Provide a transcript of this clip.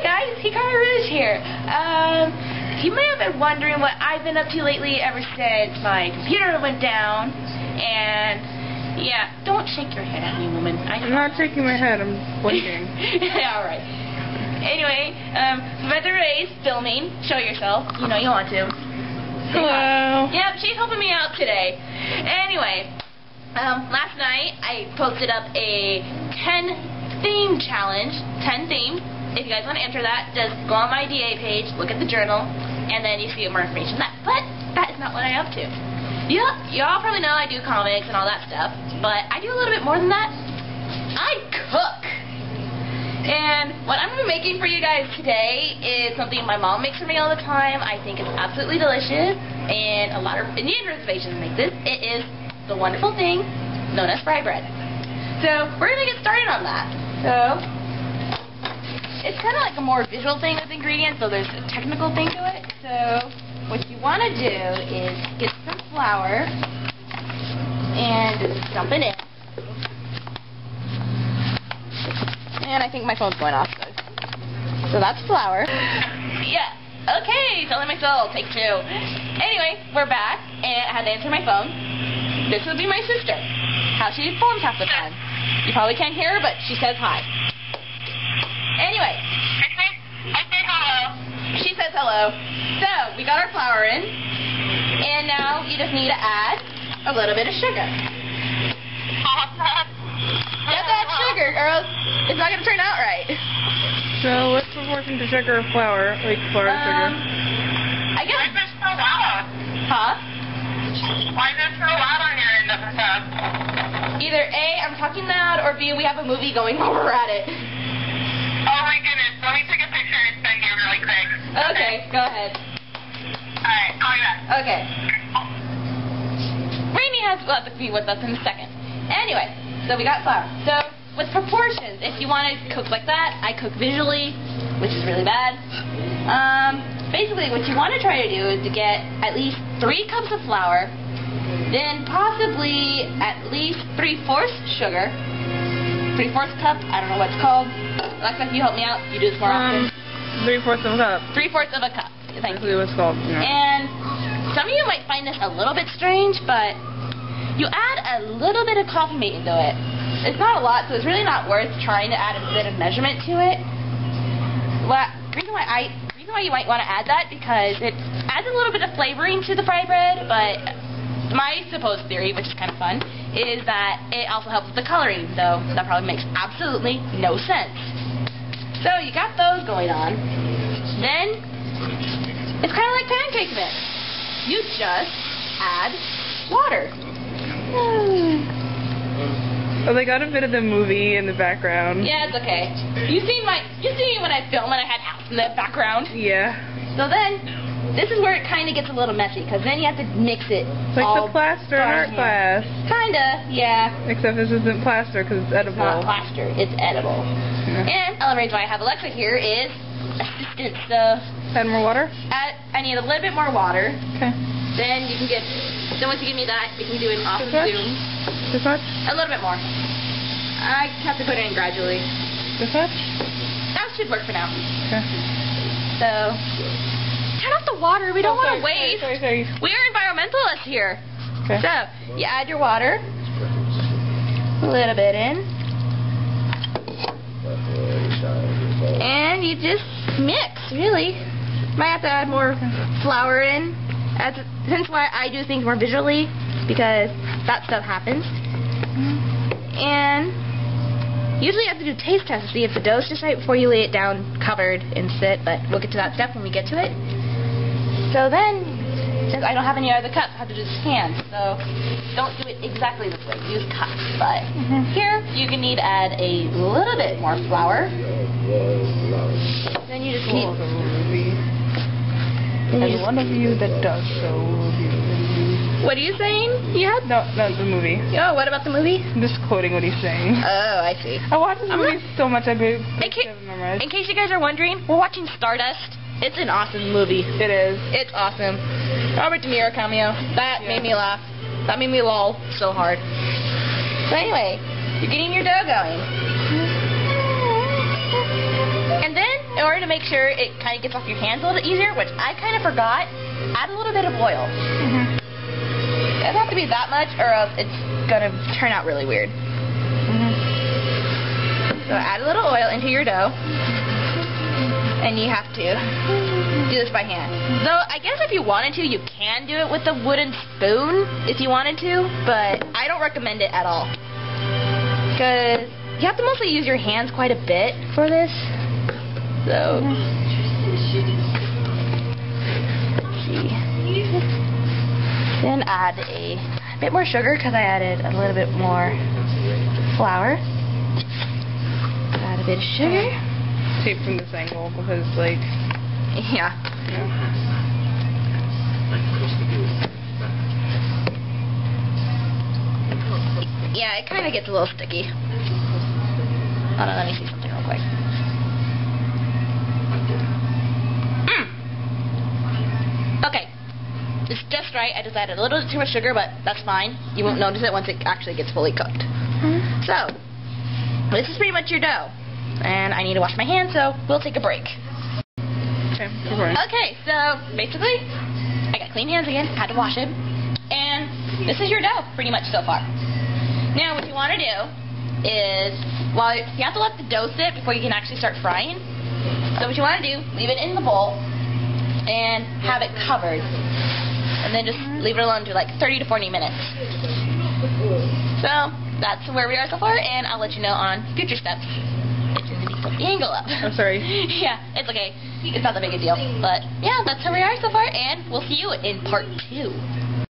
guys, Hikaru is here. You may have been wondering what I've been up to lately ever since my computer went down. And yeah, don't shake your head at me, woman. I'm not shaking my head, I'm blinking. Yeah, alright. Anyway, Frybread is filming. Show yourself. You know you want to. Hello. Yep, she's helping me out today. Anyway, last night I posted up a 10 theme challenge. 10 themes. If you guys want to enter that, just go on my DA page, look at the journal, and then you see more information on that. But that is not what I'm up to. Y'all probably know I do comics and all that stuff, but I do a little bit more than that. I cook. And what I'm going to be making for you guys today is something my mom makes for me all the time. I think it's absolutely delicious, and a lot of Indian reservations make this. It is the wonderful thing known as Frybread. So we're going to get started on that. So it's kind of like a more visual thing with ingredients, so there's a technical thing to it. So what you want to do is get some flour and just dump it in. And I think my phone's going off. So that's flour. Yeah. Okay, telling my soul. Take 2. Anyway, we're back, and I had to answer my phone. This would be my sister. How she performs half the time. You probably can't hear her, but she says hi. Anyway. I say hello. She says hello. So, we got our flour in. And now you just need to add a little bit of sugar. Get that sugar, girls. It's not going to turn out right. So, what's proportion to sugar or flour? Like flour to sugar? I guess... Why is there so loud? Huh? Why is there so loud on your end of the phone? Either A, I'm talking loud, or B, we have a movie going while we're at it. Oh my goodness, let me take a picture and send you really quick. Okay, go ahead. Alright, call me back. Okay. Rainey has to be with us in a second. Anyway, so we got flour. So, with proportions, if you want to cook like that, I cook visually, which is really bad. Basically, what you want to try to do is to get at least 3 cups of flour, then possibly at least 3/4 sugar. 3/4 cup, I don't know what it's called. Alexa, if you help me out, you do this more often. 3/4 of a cup. 3/4 of a cup. Thank you. That's what it's called. Yeah. And some of you might find this a little bit strange, but you add a little bit of coffee mate into it. It's not a lot, so it's really not worth trying to add a bit of measurement to it. Reason why you might want to add that, because it adds a little bit of flavoring to the Frybread, but my supposed theory, which is kind of fun, is that it also helps with the coloring, though that probably makes absolutely no sense. So you got those going on. Then it's kind of like pancake mix. You just add water. Oh, they got a bit of the movie in the background. Yeah, it's okay. You see me when I film and I had house in the background. Yeah. So then, this is where it kind of gets a little messy, because then you have to mix it. Like the plaster in art class. Kinda, yeah. Except this isn't plaster because it's edible. It's not plaster, it's edible. Yeah. And the reason why I have Alexa here is assistance. So add more water? I need a little bit more water. Okay. Then you can get. Then once you give me that, you can do an awesome zoom. This much? A little bit more. I have to put it in gradually. This much? That should work for now. Okay. So turn off the water. We don't want to waste. Sorry. We're environmentalists here. Okay. So you add your water. A little bit in. And you just mix, really. Might have to add more flour in. Hence why I do things more visually, because that stuff happens. And usually you have to do taste tests to see if the dough's just right before you lay it down covered and sit, but we'll get to that step when we get to it. So then, since I don't have any other cups, I have to do this hand. So don't do it exactly this way. Use cups. But here, you can need to add a little bit more flour. Then you just keep... There's one of you that does so. What are you saying? You had... No, the movie. Oh, what about the movie? I'm just quoting what he's saying. Oh, I see. I watch this movie so much I in case you guys are wondering, we're watching Stardust. It's an awesome movie. It is. It's awesome. Robert De Niro cameo. That made me laugh. That made me lol so hard. So anyway, you're getting your dough going. And then, in order order to make sure it kind of gets off your hands a little bit easier, which I kind of forgot, add a little bit of oil. It doesn't have to be that much, or else it's gonna turn out really weird. So add a little oil into your dough, and you have to do this by hand. Though I guess if you wanted to, you can do it with a wooden spoon if you wanted to, but I don't recommend it at all. Because you have to mostly use your hands quite a bit for this. So, let's see. Then add a bit more sugar because I added a little bit more flour. Add a bit of sugar. See it from this angle because, like... Yeah. Yeah, it kind of gets a little sticky. Hold on, let me see something real quick. Okay. It's just right. I just added a little bit too much sugar, but that's fine. You won't notice it once it actually gets fully cooked. So, this is pretty much your dough. And I need to wash my hands, so we'll take a break. Okay, so basically, I got clean hands again, had to wash it, and this is your dough pretty much so far. Now what you want to do is, well, you have to let the dough sit before you can actually start frying. So what you want to do, leave it in the bowl and have it covered, and then just leave it alone for like 30 to 40 minutes. So that's where we are so far, and I'll let you know on future steps. Put the angle up. I'm sorry. Yeah, it's okay. It's not that big a deal. But yeah, that's where we are so far, and we'll see you in part 2.